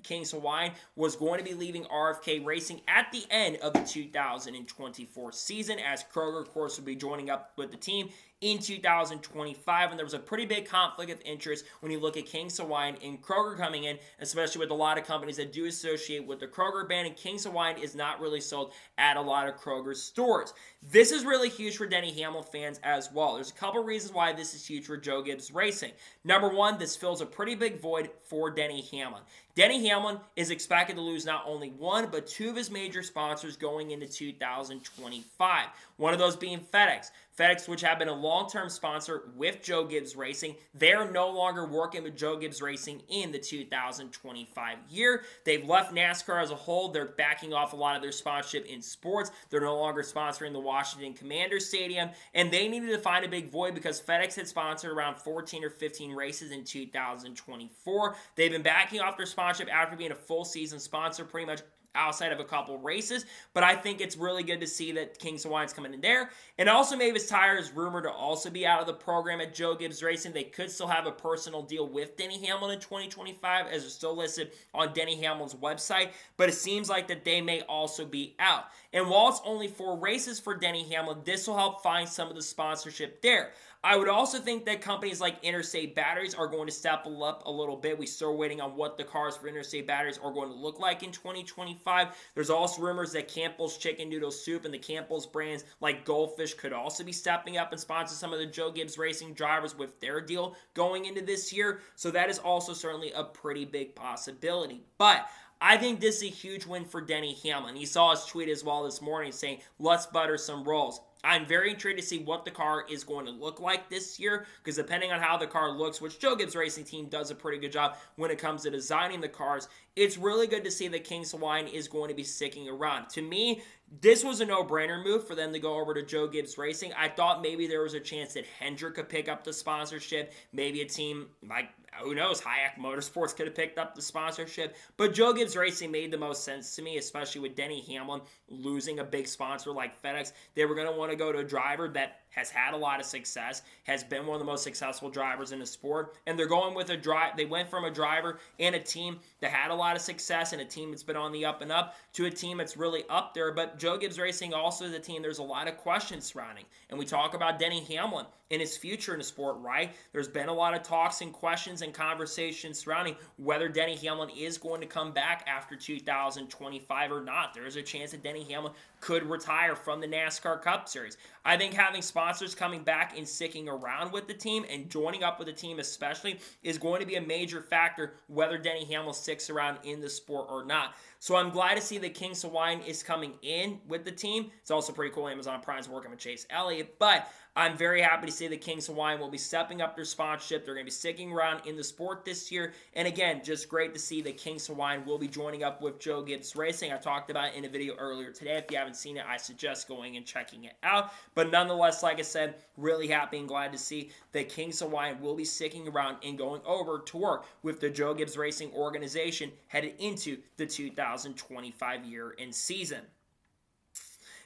Kings Hawaiian was going to be leaving RFK Racing at the end of the 2024 season, as Kroger, of course, will be joining up with the team in 2025, and there was a pretty big conflict of interest when you look at Kings Hawaiian and Kroger coming in, especially with a lot of companies that do associate with the Kroger brand, and Kings Hawaiian is not really sold at a lot of Kroger stores. This is really huge for Denny Hamlin fans as well. There's a couple reasons why this is huge for Joe Gibbs Racing. Number one, this fills a pretty big void for Denny Hamlin. Denny Hamlin is expected to lose not only one, but 2 of his major sponsors going into 2025. One of those being FedEx. FedEx, which have been a long-term sponsor with Joe Gibbs Racing, they're no longer working with Joe Gibbs Racing in the 2025 year. They've left NASCAR as a whole. They're backing off a lot of their sponsorship in sports. They're no longer sponsoring the Washington Commanders Stadium, and they needed to find a big void because FedEx had sponsored around 14 or 15 races in 2024. They've been backing off their sponsorship after being a full season sponsor pretty much outside of a couple races, but I think it's really good to see that Kings Hawaiian's coming in there. And also Mavis Tire is rumored to also be out of the program at Joe Gibbs Racing. They could still have a personal deal with Denny Hamlin in 2025, as they're still listed on Denny Hamlin's website, but it seems like that they may also be out. And while it's only 4 races for Denny Hamlin, this will help find some of the sponsorship there. I would also think that companies like Interstate Batteries are going to step up a little bit. We're still waiting on what the cars for Interstate Batteries are going to look like in 2025. There's also rumors that Campbell's Chicken Noodle Soup and the Campbell's brands like Goldfish could also be stepping up and sponsor some of the Joe Gibbs Racing drivers with their deal going into this year. So that is also certainly a pretty big possibility. But I think this is a huge win for Denny Hamlin. He saw his tweet as well this morning saying, "Let's butter some rolls." I'm very intrigued to see what the car is going to look like this year, because depending on how the car looks, which Joe Gibbs Racing team does a pretty good job when it comes to designing the cars, it's really good to see that Kings Hawaiian is going to be sticking around. To me, this was a no-brainer move for them to go over to Joe Gibbs Racing. I thought maybe there was a chance that Hendrick could pick up the sponsorship. Maybe a team like, who knows, Hayek Motorsports could have picked up the sponsorship. But Joe Gibbs Racing made the most sense to me, especially with Denny Hamlin losing a big sponsor like FedEx. They were going to want to go to a driver that has had a lot of success, has been one of the most successful drivers in the sport, and they're going with they went from a driver and a team that had a lot of success and a team that's been on the up and up to a team that's really up there. But Joe Gibbs Racing also is a team there's a lot of questions surrounding. And we talk about Denny Hamlin and his future in the sport, right? There's been a lot of talks and questions and conversations surrounding whether Denny Hamlin is going to come back after 2025 or not. There is a chance that Denny Hamlin could retire from the NASCAR Cup Series. I think having sponsors coming back and sticking around with the team and joining up with the team especially is going to be a major factor whether Denny Hamlin sticks around in the sport or not. So I'm glad to see that Kings Hawaiian is coming in with the team. It's also pretty cool Amazon Prime's working with Chase Elliott, but I'm very happy to see that Kings Hawaiian will be stepping up their sponsorship. They're going to be sticking around in the sport this year. And again, just great to see that Kings Hawaiian will be joining up with Joe Gibbs Racing. I talked about it in a video earlier today. If you haven't seen it, I suggest going and checking it out. But nonetheless, like I said, really happy and glad to see that Kings Hawaiian will be sticking around and going over to work with the Joe Gibbs Racing organization headed into the 2025 year and season.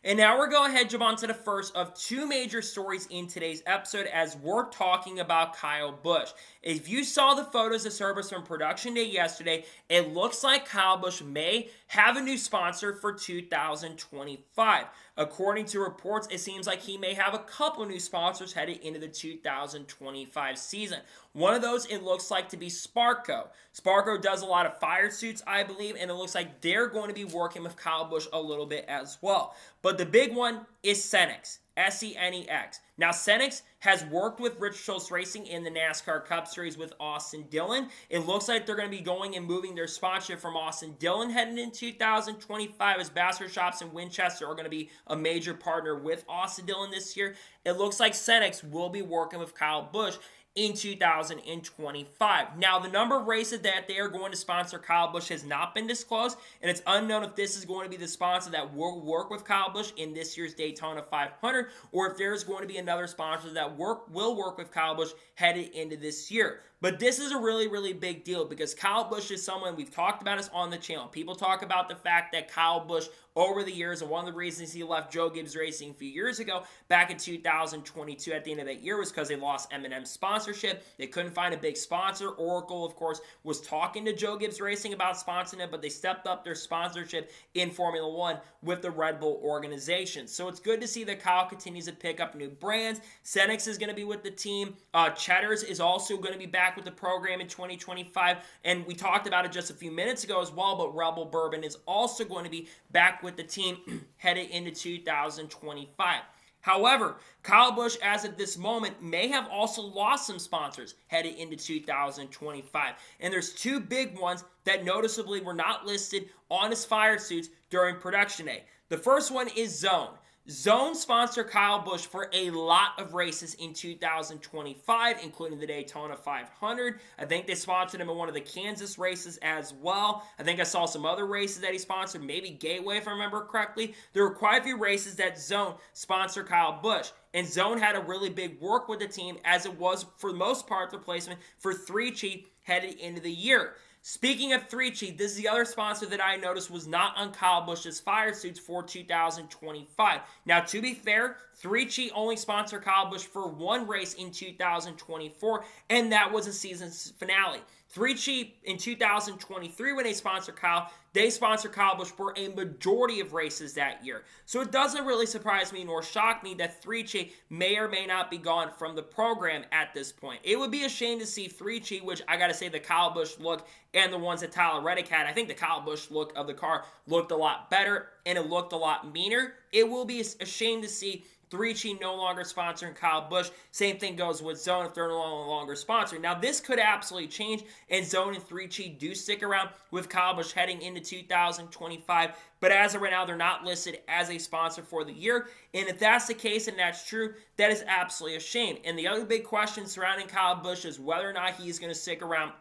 And now we're going ahead and jump on to the first of two major stories in today's episode as we're talking about Kyle Busch. If you saw the photos of service from production day yesterday, it looks like Kyle Busch may have a new sponsor for 2025. According to reports, it seems like he may have a couple new sponsors headed into the 2025 season. One of those, it looks like to be Sparco. Sparco does a lot of fire suits, I believe, and it looks like they're going to be working with Kyle Busch a little bit as well. But the big one is Senex. S-E-N-E-X. Now, Senex has worked with Rich Schultz Racing in the NASCAR Cup Series with Austin Dillon. It looks like they're going to be going and moving their sponsorship from Austin Dillon heading in 2025 as Bassett Shops and Winchester are going to be a major partner with Austin Dillon this year. It looks like Senex will be working with Kyle Busch in 2025. Now, the number of races that they are going to sponsor Kyle Busch has not been disclosed, and it's unknown if this is going to be the sponsor that will work with Kyle Busch in this year's Daytona 500, or if there's going to be another sponsor that will work with Kyle Busch headed into this year. But this is a really, really big deal because Kyle Busch is someone we've talked about us on the channel. People talk about the fact that Kyle Busch over the years, and one of the reasons he left Joe Gibbs Racing a few years ago, back in 2022 at the end of that year, was because they lost M&M sponsorship. They couldn't find a big sponsor. Oracle, of course, was talking to Joe Gibbs Racing about sponsoring it, but they stepped up their sponsorship in Formula One with the Red Bull organization. So it's good to see that Kyle continues to pick up new brands. Senex is going to be with the team. Cheddar's is also going to be back with the program in 2025, and we talked about it just a few minutes ago as well, but Rebel Bourbon is also going to be back with the team headed into 2025. However, Kyle Busch, as of this moment, may have also lost some sponsors headed into 2025. And there's two big ones that noticeably were not listed on his fire suits during production day. The first one is Zone. Zone sponsored Kyle Busch for a lot of races in 2025, including the Daytona 500. I think they sponsored him in one of the Kansas races as well. I think I saw some other races that he sponsored, maybe Gateway if I remember correctly. There were quite a few races that Zone sponsored Kyle Busch. And Zone had a really big work with the team as it was, for the most part, the replacement for 3Chi headed into the year. Speaking of 3Chi, this is the other sponsor that I noticed was not on Kyle Busch's fire suits for 2025. Now, to be fair, 3Chi only sponsored Kyle Busch for one race in 2024, and that was a season finale. 3Chi in 2023, when they sponsored Kyle Busch for a majority of races that year. So it doesn't really surprise me nor shock me that 3Chi may or may not be gone from the program at this point. It would be a shame to see 3Chi, which I gotta say the Kyle Busch look and the ones that Tyler Reddick had, I think the Kyle Busch look of the car looked a lot better and it looked a lot meaner. It will be a shame to see 3Chi no longer sponsoring Kyle Busch. Same thing goes with Zone if they're no longer sponsoring. Now, this could absolutely change, and Zone and 3Chi do stick around with Kyle Busch heading into 2025. But as of right now, they're not listed as a sponsor for the year. And if that's the case and that's true, that is absolutely a shame. And the other big question surrounding Kyle Busch is whether or not he's going to stick around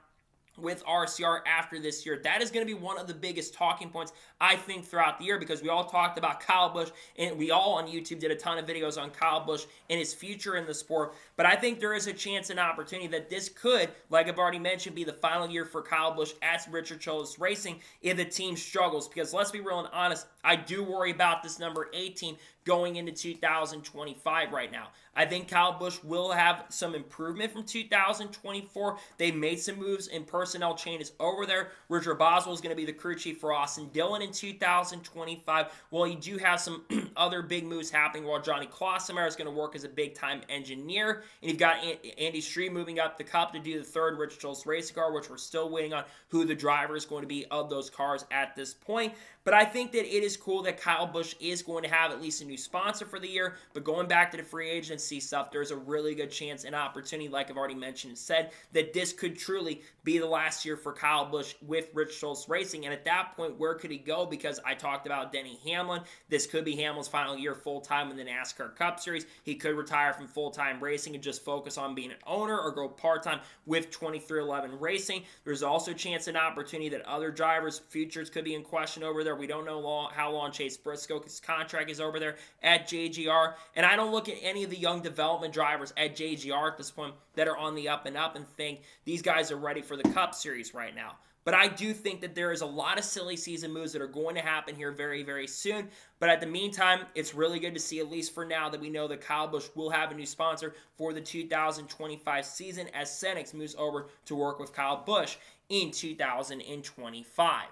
with RCR after this year. That is going to be one of the biggest talking points, I think, throughout the year, because we all talked about Kyle Busch, and we all on YouTube did a ton of videos on Kyle Busch and his future in the sport. But I think there is a chance and opportunity that this could, like I've already mentioned, be the final year for Kyle Busch at Richard Schultz Racing if the team struggles. Because let's be real and honest, I do worry about this number 18 going into 2025 right now. I think Kyle Busch will have some improvement from 2024. They made some moves in personnel changes over there. Richard Boswell is going to be the crew chief for Austin Dillon in 2025. Well, you do have some other big moves happening while Johnny Klossemeyer is going to work as a big-time engineer. And you've got Andy Stree moving up the cup to do the third Richard Schultz racing car, which we're still waiting on who the driver is going to be of those cars at this point. But I think that it is cool that Kyle Busch is going to have at least a new sponsor for the year. But going back to the free agency stuff, there's a really good chance and opportunity, like I've already mentioned and said, that this could truly be the last year for Kyle Busch with Rich Schultz Racing. And at that point, where could he go? Because I talked about Denny Hamlin. This could be Hamlin's final year full-time in the NASCAR Cup Series. He could retire from full-time racing and just focus on being an owner or go part-time with 2311 Racing. There's also a chance and opportunity that other drivers' futures could be in question over there. there. We don't know how long Chase Briscoe's contract is over there at JGR. And I don't look at any of the young development drivers at JGR at this point that are on the up and up and think these guys are ready for the Cup Series right now. But I do think that there is a lot of silly season moves that are going to happen here very, very soon. But at the meantime, it's really good to see, at least for now, that we know that Kyle Busch will have a new sponsor for the 2025 season as Cenex moves over to work with Kyle Busch in 2025.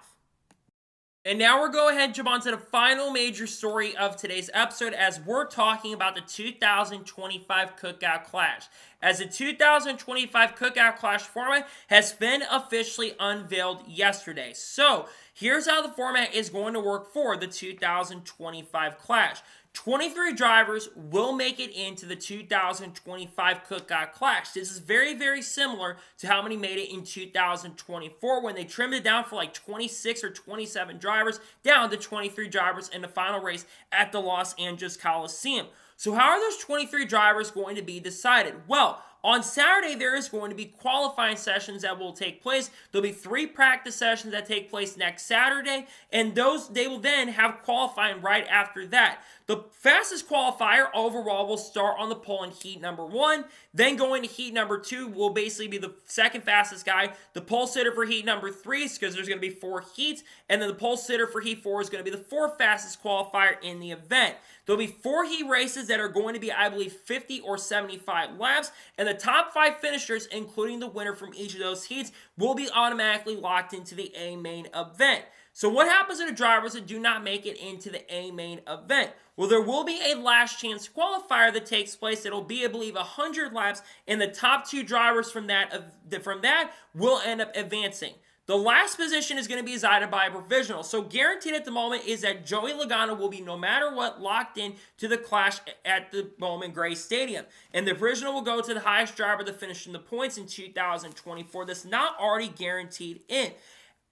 And now we're going ahead and jump on to the final major story of today's episode as we're talking about the 2025 Cookout Clash. As the 2025 Cookout Clash format has been officially unveiled yesterday. So here's how the format is going to work for the 2025 Clash. 23 drivers will make it into the 2025 Cookout Clash. This is very, very similar to how many made it in 2024 when they trimmed it down for like 26 or 27 drivers down to 23 drivers in the final race at the Los Angeles Coliseum. So how are those 23 drivers going to be decided? Well, on Saturday, there is going to be qualifying sessions that will take place. There'll be 3 practice sessions that take place next Saturday, and they will then have qualifying right after that. The fastest qualifier overall will start on the pole in heat number 1. Then going to heat number 2 will basically be the second fastest guy. The pole sitter for heat number 3 is because there's going to be 4 heats. And then the pole sitter for heat 4 is going to be the 4th fastest qualifier in the event. There'll be 4 heat races that are going to be, I believe, 50 or 75 laps. And the top 5 finishers, including the winner from each of those heats, will be automatically locked into the A main event. So what happens to the drivers that do not make it into the A main event? Well, there will be a last chance qualifier that takes place. It'll be, I believe, 100 laps, and the top 2 drivers from that will end up advancing. The last position is going to be decided by a provisional. So guaranteed at the moment is that Joey Logano will be, no matter what, locked in to the Clash at the Bowman Gray Stadium. And the provisional will go to the highest driver to finish in the points in 2024. That's not already guaranteed in.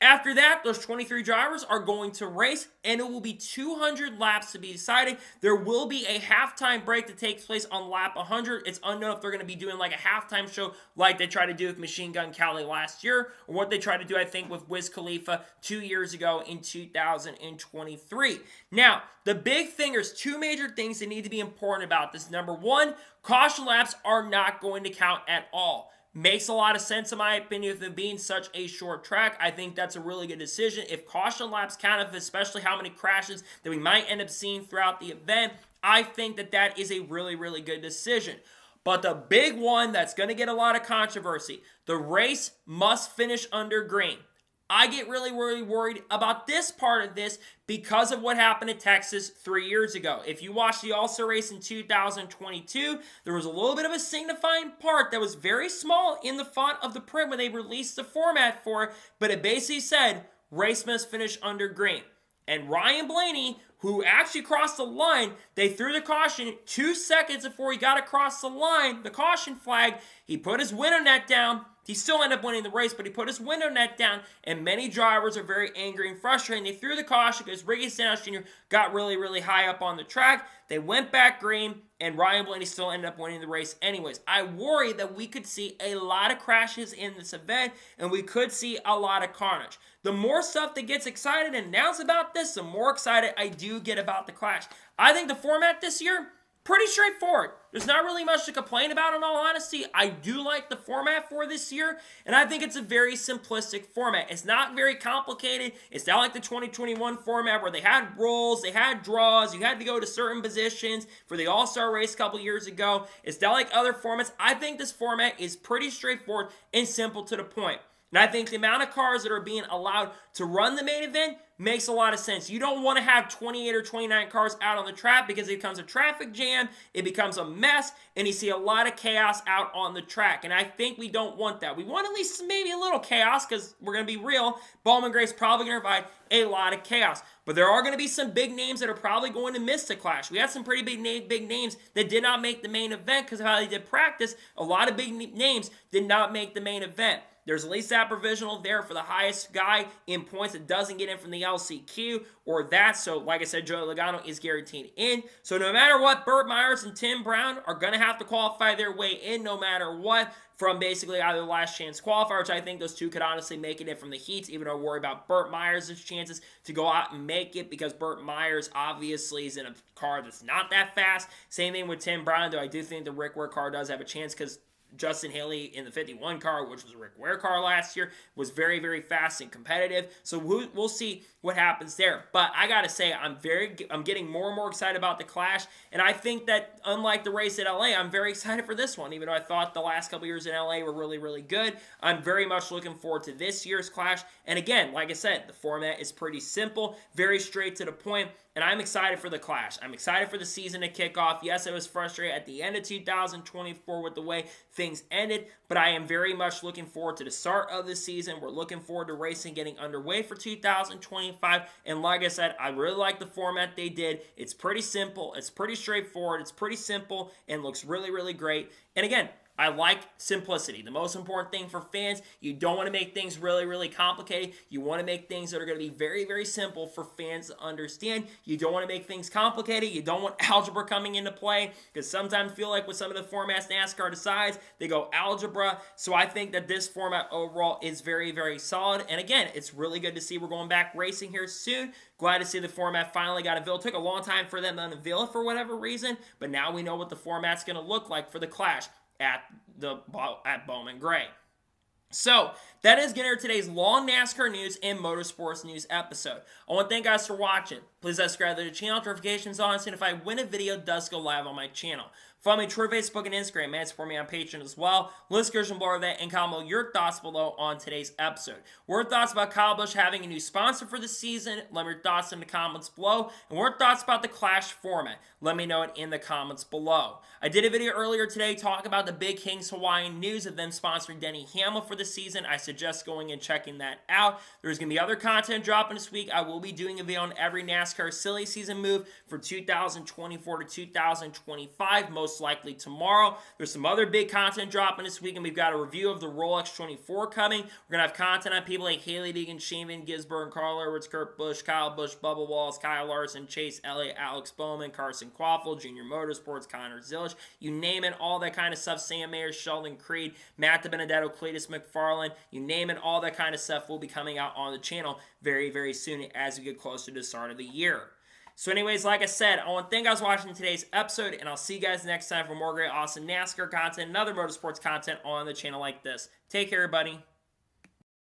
After that, those 23 drivers are going to race, and it will be 200 laps to be decided. There will be a halftime break that takes place on lap 100. It's unknown if they're going to be doing like a halftime show like they tried to do with Machine Gun Kelly last year, or what they tried to do, I think, with Wiz Khalifa 2 years ago in 2023. Now, the big thing, there's 2 major things that need to be important about this. Number 1, caution laps are not going to count at all. Makes a lot of sense in my opinion with it being such a short track. I think that's a really good decision. If caution laps count, especially how many crashes that we might end up seeing throughout the event, I think that is a really, really good decision. But the big one that's going to get a lot of controversy, the race must finish under green. I get really, really worried about this part of this because of what happened in Texas 3 years ago. If you watched the All-Star race in 2022, there was a little bit of a signifying part that was very small in the font of the print when they released the format for it, but it basically said, race must finish under green. And Ryan Blaney, who actually crossed the line, they threw the caution 2 seconds before he got across the line, the caution flag. He put his window net down. He still ended up winning the race, but he put his window net down, and many drivers are very angry and frustrated. They threw the caution because Ricky Stenhouse Jr. got really, really high up on the track. They went back green, and Ryan Blaney still ended up winning the race anyways. I worry that we could see a lot of crashes in this event, and we could see a lot of carnage. The more stuff that gets excited and announced about this, the more excited I do get about the Clash. I think the format this year, pretty straightforward. There's not really much to complain about, in all honesty. I do like the format for this year, and I think it's a very simplistic format. It's not very complicated. It's not like the 2021 format where they had rules, they had draws, you had to go to certain positions for the All-Star race a couple years ago. It's not like other formats. I think this format is pretty straightforward and simple to the point. And I think the amount of cars that are being allowed to run the main event makes a lot of sense. You don't want to have 28 or 29 cars out on the track because it becomes a traffic jam, it becomes a mess, and you see a lot of chaos out on the track. And I think we don't want that. We want at least maybe a little chaos because we're going to be real. Bowman Gray's probably going to provide a lot of chaos. But there are going to be some big names that are probably going to miss the Clash. We had some pretty big names that did not make the main event because of how they did practice. A lot of big names did not make the main event. there's at least that provisional there for the highest guy in points that doesn't get in from the LCQ or that. So, like I said, Joey Logano is guaranteed in. So, no matter what, Burt Myers and Tim Brown are going to have to qualify their way in no matter what from basically either last chance qualifier, which I think those two could honestly make it in from the heats, even though I worry about Burt Myers' chances to go out and make it because Burt Myers obviously is in a car that's not that fast. Same thing with Tim Brown, though I do think the Rick Ware car does have a chance because Justin Haley in the 51 car, which was a Rick Ware car last year, was very, very fast and competitive. So we'll see what happens there. But I got to say, I'm getting more and more excited about the Clash. And I think that unlike the race at LA, I'm very excited for this one. Even though I thought the last couple years in LA were really, really good, I'm very much looking forward to this year's Clash. And again, like I said, the format is pretty simple, very straight to the point. And I'm excited for the Clash. I'm excited for the season to kick off. Yes, I was frustrated at the end of 2024 with the way things ended, but I am very much looking forward to the start of the season. We're looking forward to racing getting underway for 2025. And like I said, I really like the format they did. It's pretty simple. It's pretty straightforward. It's pretty simple and looks really, really great. And again, I like simplicity. The most important thing for fans, you don't want to make things really, really complicated. You want to make things that are going to be very, very simple for fans to understand. You don't want to make things complicated. You don't want algebra coming into play because sometimes I feel like with some of the formats NASCAR decides, they go algebra. So I think that this format overall is very, very solid. And again, it's really good to see we're going back racing here soon. Glad to see the format finally got unveiled. It took a long time for them to unveil it for whatever reason, but now we know what the format's going to look like for the Clash at Bowman Gray. So, that is going to today's long NASCAR news and motorsports news episode. I want to thank you guys for watching. Please subscribe to the channel, notifications on, and if I win a video, it does go live on my channel. Follow me on Twitter, Facebook, and Instagram, and support me on Patreon as well. Let's go below that and comment your thoughts below on today's episode. What are your thoughts about Kyle Busch having a new sponsor for the season? Let me know your thoughts in the comments below. And what are your thoughts about the Clash format? Let me know it in the comments below. I did a video earlier today talking about the Big Kings Hawaiian news of them sponsoring Denny Hamlin for the season. I suggest going and checking that out. There's going to be other content dropping this week. I will be doing a video on every NASCAR silly season move for 2024 to 2025, most likely tomorrow. There's some other big content dropping this week, and we've got a review of the Rolex 24 coming. We're going to have content on people like Haley, Degan, Shane Van Gisbergen, Carl Edwards, Kurt Busch, Kyle Busch, Bubba Wallace, Kyle Larson, Chase Elliott, Alex Bowman, Carson Quaffle, Junior Motorsports, Connor Zilish, you name it, all that kind of stuff. Sam Mayer, Sheldon Creed, Matt DiBenedetto, Cletus McFarland, you name it, all that kind of stuff will be coming out on the channel very, very soon as we get closer to the start of the year. So anyways, like I said, I want to thank you guys for watching today's episode, and I'll see you guys next time for more great, awesome NASCAR content and other motorsports content on the channel like this. Take care, everybody.